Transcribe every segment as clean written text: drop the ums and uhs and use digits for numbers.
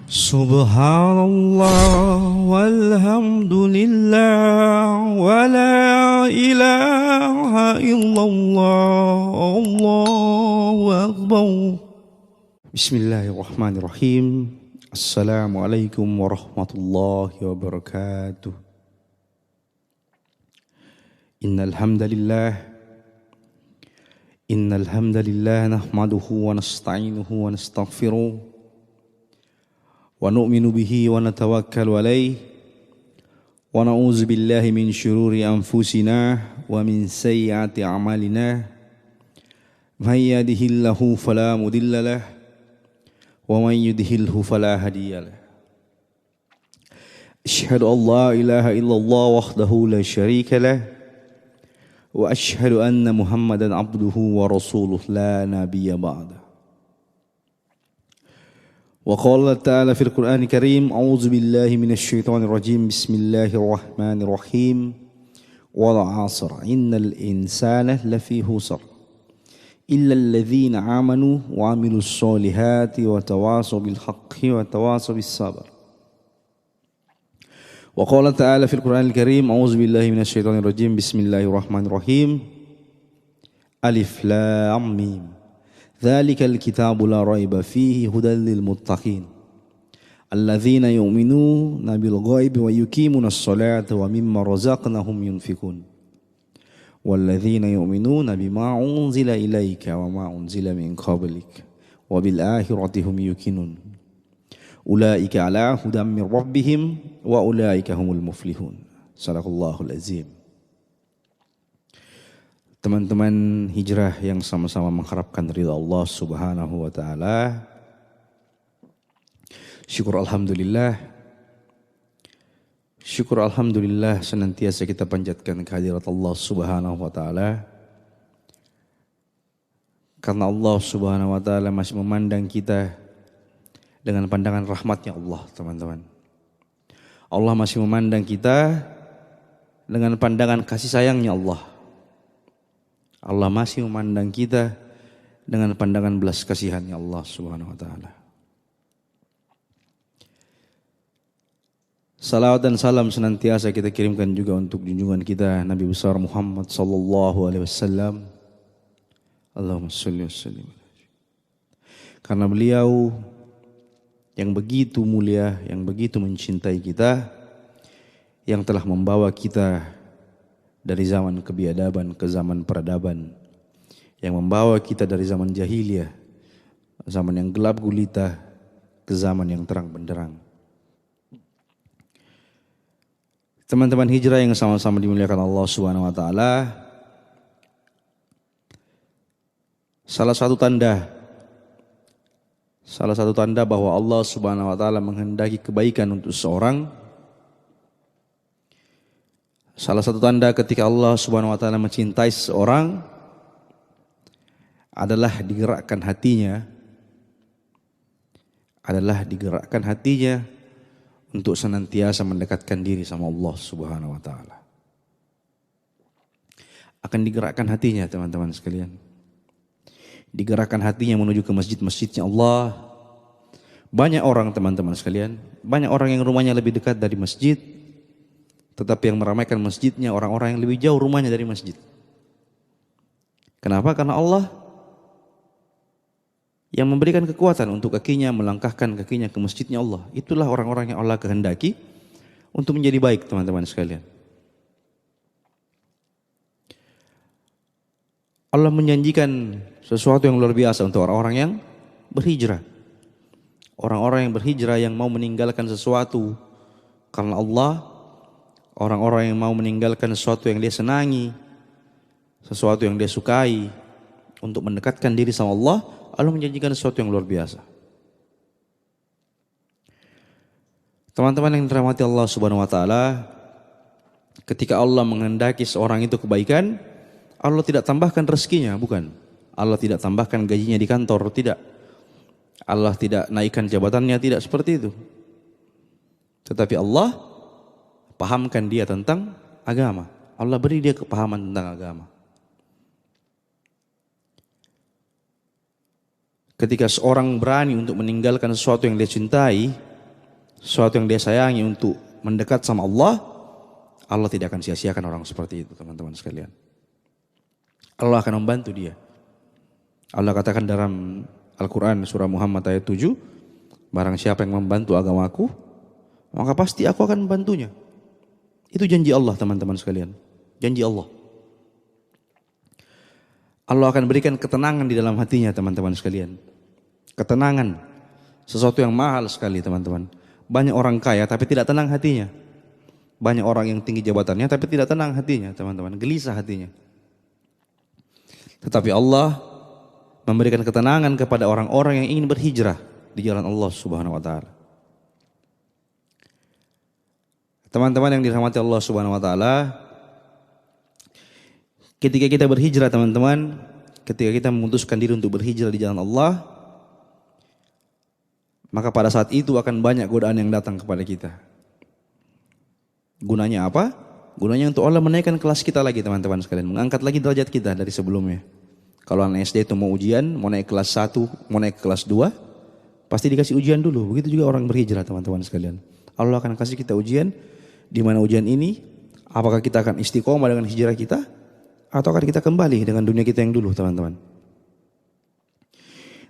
Subhanallah walhamdulillah wa la ilaha illallah Allahu akbar. Bismillahirrahmanirrahim. Assalamualaikum warahmatullahi wabarakatuh. Innal hamdalillah nahmaduhu wa nasta'inuhu wa nastaghfiruh wa nu'minu bihi wa natawakkalu alayhi wa na'udzu billahi min syururi anfusina wa min sayyiati a'malina may yahdihillahu fala mudilla lahu wa may yudhlilhu fala hadiya lahu. Asyhadu an la ilaha illallah wahdahu la syarika lahu wa asyhadu anna Muhammadan abduhu wa rasuluh la nabiyya ba'da. وقال تعالى في القرآن الكريم أعوذ بالله من الشيطان الرجيم بسم الله الرحمن الرحيم والعصر إن الإنسان لفي خسر إلا الذين آمنوا وعملوا الصالحات وتواصوا بالحق وتواصوا بالصبر. وقال تعالى في القرآن الكريم أعوذ بالله من الشيطان الرجيم بسم الله الرحمن الرحيم ألف لام ميم ذلك الكتاب لا ريب فيه هدى للمتقين الذين يؤمنون بالغيب ويقيمون الصلاة ومما رزقناهم ينفقون والذين يؤمنون بما أنزل إليك وما أنزل من قبلك وبالآخرة هم يوقنون أولئك على هدى من ربهم وأولئك هم المفلحون. صدق الله العظيم. Teman-teman hijrah yang sama-sama mengharapkan ridha Allah Subhanahu wa taala. Syukur alhamdulillah senantiasa kita panjatkan kehadirat Allah Subhanahu wa taala. Karena Allah Subhanahu wa taala masih memandang kita dengan pandangan rahmatnya Allah, teman-teman. Allah masih memandang kita dengan pandangan kasih sayangnya Allah. Allah masih memandang kita dengan pandangan belas kasihannya Allah Subhanahu wa taala. Salawat dan salam senantiasa kita kirimkan juga untuk junjungan kita Nabi besar Muhammad sallallahu alaihi wasallam. Allahumma shalli wa sallim. Karena beliau yang begitu mulia, yang begitu mencintai kita, yang telah membawa kita dari zaman kebiadaban ke zaman peradaban, yang membawa kita dari zaman jahiliyah, zaman yang gelap gulita, ke zaman yang terang benderang. Teman-teman hijrah yang sama-sama dimuliakan Allah Subhanahu wa taala, salah satu tanda bahwa Allah Subhanahu wa taala menghendaki kebaikan untuk seseorang, salah satu tanda ketika Allah Subhanahu wa taala mencintai seseorang adalah digerakkan hatinya untuk senantiasa mendekatkan diri sama Allah Subhanahu wa taala. Akan digerakkan hatinya, teman-teman sekalian. Digerakkan hatinya menuju ke masjid-masjidnya Allah. Banyak orang, teman-teman sekalian, banyak orang yang rumahnya lebih dekat dari masjid, tetapi yang meramaikan masjidnya orang-orang yang lebih jauh rumahnya dari masjid. Kenapa? Karena Allah yang memberikan kekuatan untuk kakinya melangkahkan kakinya ke masjidnya Allah. Itulah orang-orang yang Allah kehendaki untuk menjadi baik, teman-teman sekalian. Allah menjanjikan sesuatu yang luar biasa untuk orang-orang yang berhijrah. Orang-orang yang berhijrah yang mau meninggalkan sesuatu karena Allah. Orang-orang yang mau meninggalkan sesuatu yang dia senangi, sesuatu yang dia sukai, untuk mendekatkan diri sama Allah, Allah menjanjikan sesuatu yang luar biasa. Teman-teman yang dirahmati Allah Subhanahu wa taala, ketika Allah menghendaki seorang itu kebaikan, Allah tidak tambahkan rezekinya, bukan. Allah tidak tambahkan gajinya di kantor, tidak. Allah tidak naikkan jabatannya, tidak seperti itu. Tetapi Allah pahamkan dia tentang agama. Allah beri dia kepahaman tentang agama. Ketika seorang berani untuk meninggalkan sesuatu yang dia cintai, sesuatu yang dia sayangi untuk mendekat sama Allah, Allah tidak akan sia-siakan orang seperti itu, teman-teman sekalian. Allah akan membantu dia. Allah katakan dalam Al-Quran surah Muhammad ayat 7, barang siapa yang membantu agamaku, maka pasti aku akan membantunya. Itu janji Allah, teman-teman sekalian. Janji Allah. Allah akan berikan ketenangan di dalam hatinya, teman-teman sekalian. Ketenangan, sesuatu yang mahal sekali, teman-teman. Banyak orang kaya tapi tidak tenang hatinya. Banyak orang yang tinggi jabatannya tapi tidak tenang hatinya, teman-teman. Gelisah hatinya. Tetapi Allah memberikan ketenangan kepada orang-orang yang ingin berhijrah di jalan Allah Subhanahu wa taala. Teman-teman yang dirahmati Allah Subhanahu wa taala, ketika kita berhijrah, teman-teman, ketika kita memutuskan diri untuk berhijrah di jalan Allah, maka pada saat itu akan banyak godaan yang datang kepada kita. Gunanya apa? Gunanya untuk Allah menaikkan kelas kita lagi, teman-teman sekalian. Mengangkat lagi derajat kita dari sebelumnya. Kalau anak SD itu mau ujian, mau naik kelas 1, mau naik kelas 2, pasti dikasih ujian dulu. Begitu juga orang berhijrah, teman-teman sekalian. Allah akan kasih kita ujian, di mana ujian ini, apakah kita akan istiqomah dengan hijrah kita, atau akan kita kembali dengan dunia kita yang dulu, teman-teman.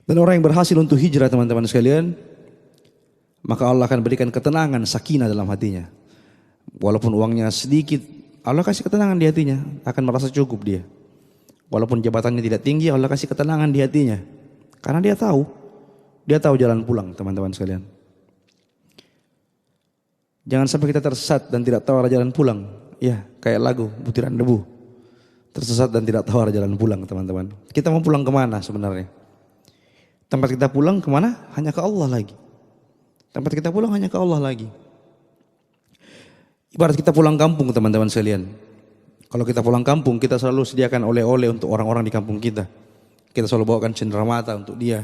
Dan orang yang berhasil untuk hijrah, teman-teman sekalian, maka Allah akan berikan ketenangan, sakinah dalam hatinya. Walaupun uangnya sedikit, Allah kasih ketenangan di hatinya, akan merasa cukup dia. Walaupun jabatannya tidak tinggi, Allah kasih ketenangan di hatinya. Karena dia tahu jalan pulang, teman-teman sekalian. Jangan sampai kita tersesat dan tidak tahu arah jalan pulang. Ya, kayak lagu butiran debu. Tersesat dan tidak tahu arah jalan pulang, teman-teman. Kita mau pulang kemana sebenarnya? Tempat kita pulang kemana? Hanya ke Allah lagi. Tempat kita pulang hanya ke Allah lagi. Ibarat kita pulang kampung, teman-teman sekalian. Kalau kita pulang kampung, kita selalu sediakan oleh-oleh untuk orang-orang di kampung kita. Kita selalu bawakan cenderamata untuk dia.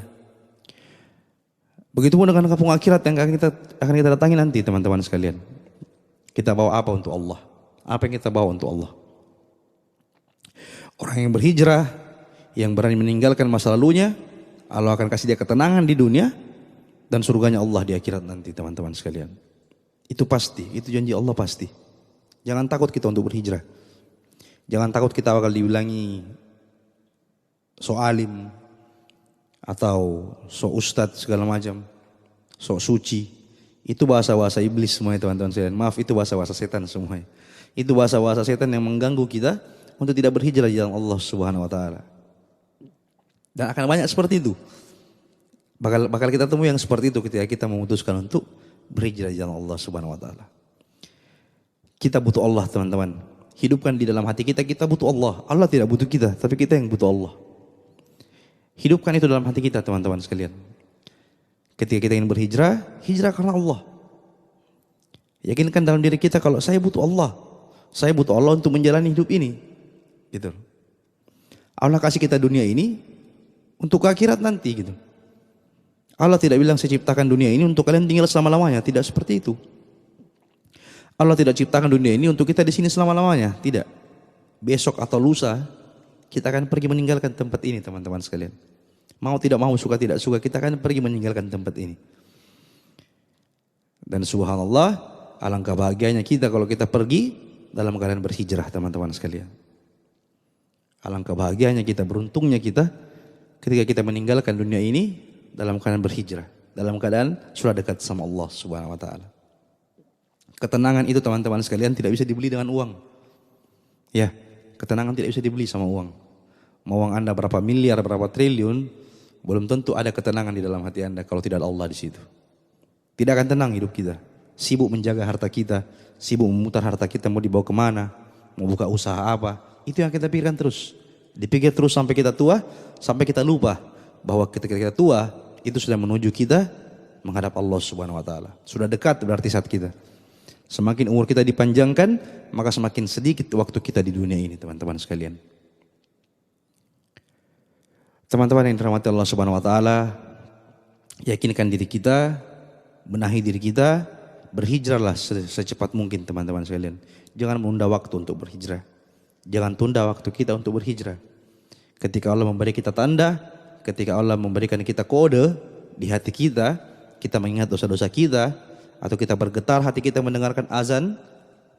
Begitupun dengan kampung akhirat yang akan kita datangi nanti, teman-teman sekalian. Kita bawa apa untuk Allah? Apa yang kita bawa untuk Allah? Orang yang berhijrah, yang berani meninggalkan masa lalunya, Allah akan kasih dia ketenangan di dunia dan surganya Allah di akhirat nanti, teman-teman sekalian. Itu pasti, itu janji Allah pasti. Jangan takut kita untuk berhijrah. Jangan takut kita bakal dibilangi so alim atau so ustadz segala macam, so suci. Itu bahasa-bahasa iblis semuanya, teman-teman sekalian. Maaf, itu bahasa-bahasa setan semuanya. Itu bahasa-bahasa setan yang mengganggu kita untuk tidak berhijrah di jalan Allah Subhanahu wa taala. Dan akan banyak seperti itu. Bakal kita temui yang seperti itu ketika kita memutuskan untuk berhijrah di jalan Allah Subhanahu wa taala. Kita butuh Allah, teman-teman. Hidupkan di dalam hati kita, kita butuh Allah. Allah tidak butuh kita, tapi kita yang butuh Allah. Hidupkan itu dalam hati kita, teman-teman sekalian. Ketika kita ingin berhijrah, hijrah karena Allah. Yakinkan dalam diri kita kalau saya butuh Allah. Saya butuh Allah untuk menjalani hidup ini. Gitu. Allah kasih kita dunia ini untuk akhirat nanti, gitu. Allah tidak bilang saya ciptakan dunia ini untuk kalian tinggal selama-lamanya, tidak seperti itu. Allah tidak ciptakan dunia ini untuk kita di sini selama-lamanya, tidak. Besok atau lusa kita akan pergi meninggalkan tempat ini, teman-teman sekalian. Mau tidak mau, suka tidak suka, kita akan pergi meninggalkan tempat ini. Dan subhanallah, alangkah bahagianya kita kalau kita pergi dalam keadaan berhijrah, teman-teman sekalian. Alangkah bahagianya kita, beruntungnya kita ketika kita meninggalkan dunia ini dalam keadaan berhijrah, dalam keadaan sudah dekat sama Allah Subhanahu wa taala. Ketenangan itu, teman-teman sekalian, tidak bisa dibeli dengan uang. Ya, ketenangan tidak bisa dibeli sama uang. Mau uang Anda berapa miliar, berapa triliun, belum tentu ada ketenangan di dalam hati Anda kalau tidak ada Allah di situ. Tidak akan tenang hidup kita. Sibuk menjaga harta kita, sibuk memutar harta kita mau dibawa kemana, mau buka usaha apa. Itu yang kita pikirkan terus. Dipikir terus sampai kita tua, sampai kita lupa bahwa ketika kita tua, itu sudah menuju kita menghadap Allah Subhanahu wa taala. Sudah dekat berarti saat kita. Semakin umur kita dipanjangkan, maka semakin sedikit waktu kita di dunia ini, teman-teman sekalian. Teman-teman yang dirahmati Allah Subhanahu wa taala, yakinkan diri kita, benahi diri kita, berhijrahlah secepat mungkin, teman-teman sekalian. Jangan menunda waktu untuk berhijrah. Jangan tunda waktu kita untuk berhijrah. Ketika Allah memberi kita tanda, ketika Allah memberikan kita kode di hati kita, kita mengingat dosa-dosa kita, atau kita bergetar hati kita mendengarkan azan,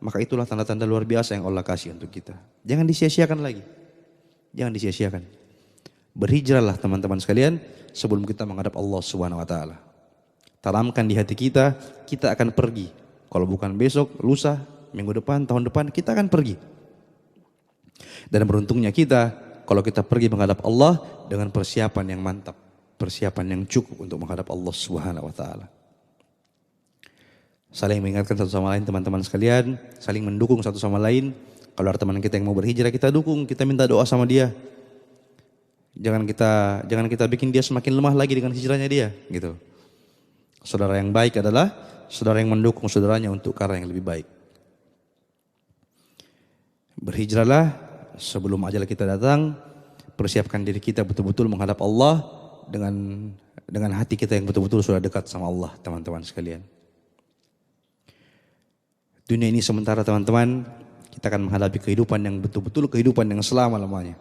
maka itulah tanda-tanda luar biasa yang Allah kasih untuk kita. Jangan disia-siakan lagi. Jangan disia-siakan. Berhijrahlah teman-teman sekalian sebelum kita menghadap Allah Subhanahu wa taala. Tanamkan di hati kita, kita akan pergi. Kalau bukan besok, lusa, minggu depan, tahun depan, kita akan pergi. Dan beruntungnya kita kalau kita pergi menghadap Allah dengan persiapan yang mantap, persiapan yang cukup untuk menghadap Allah Subhanahu wa taala. Saling mengingatkan satu sama lain teman-teman sekalian, saling mendukung satu sama lain. Kalau ada teman kita yang mau berhijrah, kita dukung, kita minta doa sama dia. Jangan kita bikin dia semakin lemah lagi dengan hijrahnya dia, gitu. Saudara yang baik adalah saudara yang mendukung saudaranya untuk ke arah yang lebih baik. Berhijrahlah sebelum ajal kita datang, persiapkan diri kita betul-betul menghadap Allah dengan hati kita yang betul-betul sudah dekat sama Allah, teman-teman sekalian. Dunia ini sementara teman-teman, kita akan menghadapi kehidupan yang betul-betul kehidupan yang selama-lamanya.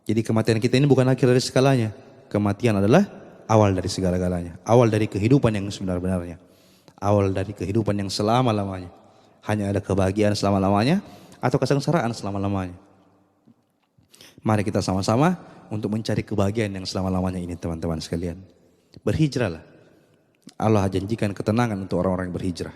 Jadi kematian kita ini bukan akhir dari segalanya. Kematian adalah awal dari segala-galanya. Awal dari kehidupan yang sebenar-benarnya. Awal dari kehidupan yang selama-lamanya. Hanya ada kebahagiaan selama-lamanya atau kesengsaraan selama-lamanya. Mari kita sama-sama untuk mencari kebahagiaan yang selama-lamanya ini teman-teman sekalian. Berhijrahlah. Allah janjikan ketenangan untuk orang-orang yang berhijrah.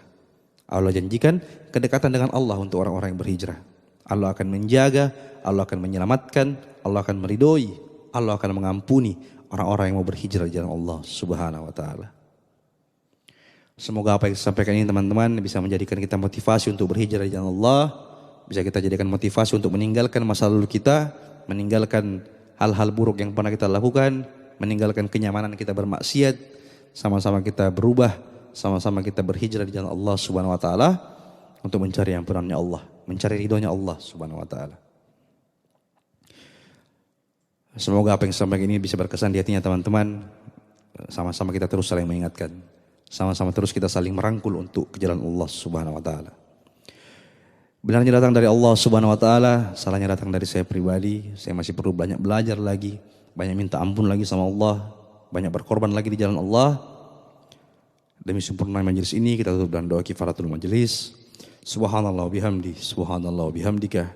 Allah janjikan kedekatan dengan Allah untuk orang-orang yang berhijrah. Allah akan menjaga, Allah akan menyelamatkan, Allah akan meridhoi, Allah akan mengampuni orang-orang yang mau berhijrah di jalan Allah Subhanahu wa taala. Semoga apa yang saya sampaikan ini teman-teman bisa menjadikan kita motivasi untuk berhijrah di jalan Allah, bisa kita jadikan motivasi untuk meninggalkan masa lalu kita, meninggalkan hal-hal buruk yang pernah kita lakukan, meninggalkan kenyamanan kita bermaksiat, sama-sama kita berubah, sama-sama kita berhijrah di jalan Allah Subhanahu wa taala untuk mencari ampunannya Allah, mencari ridhonya Allah Subhanahu wa taala. Semoga apa yang saya sampaikan ini bisa berkesan di hatinya teman-teman. Sama-sama kita terus saling mengingatkan. Sama-sama terus kita saling merangkul untuk ke jalan Allah Subhanahu wa taala. Benarnya datang dari Allah Subhanahu wa taala, salahnya datang dari saya pribadi. Saya masih perlu banyak belajar lagi, banyak minta ampun lagi sama Allah, banyak berkorban lagi di jalan Allah. Demi sempurna majelis ini kita tutup dengan doa kifaratul majelis. Subhanallah bihamdi, subhanallah bihamdika,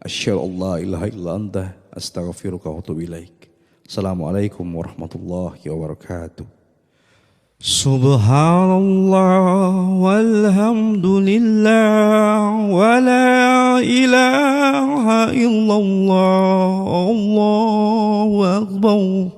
asyhadu an la ilaha illa anta, astaghfiruka wa atubu ilaik. Assalamualaikum warahmatullahi wabarakatuh. Subhanallah walhamdulillah wa la ilaha illallah, Allahu akbar.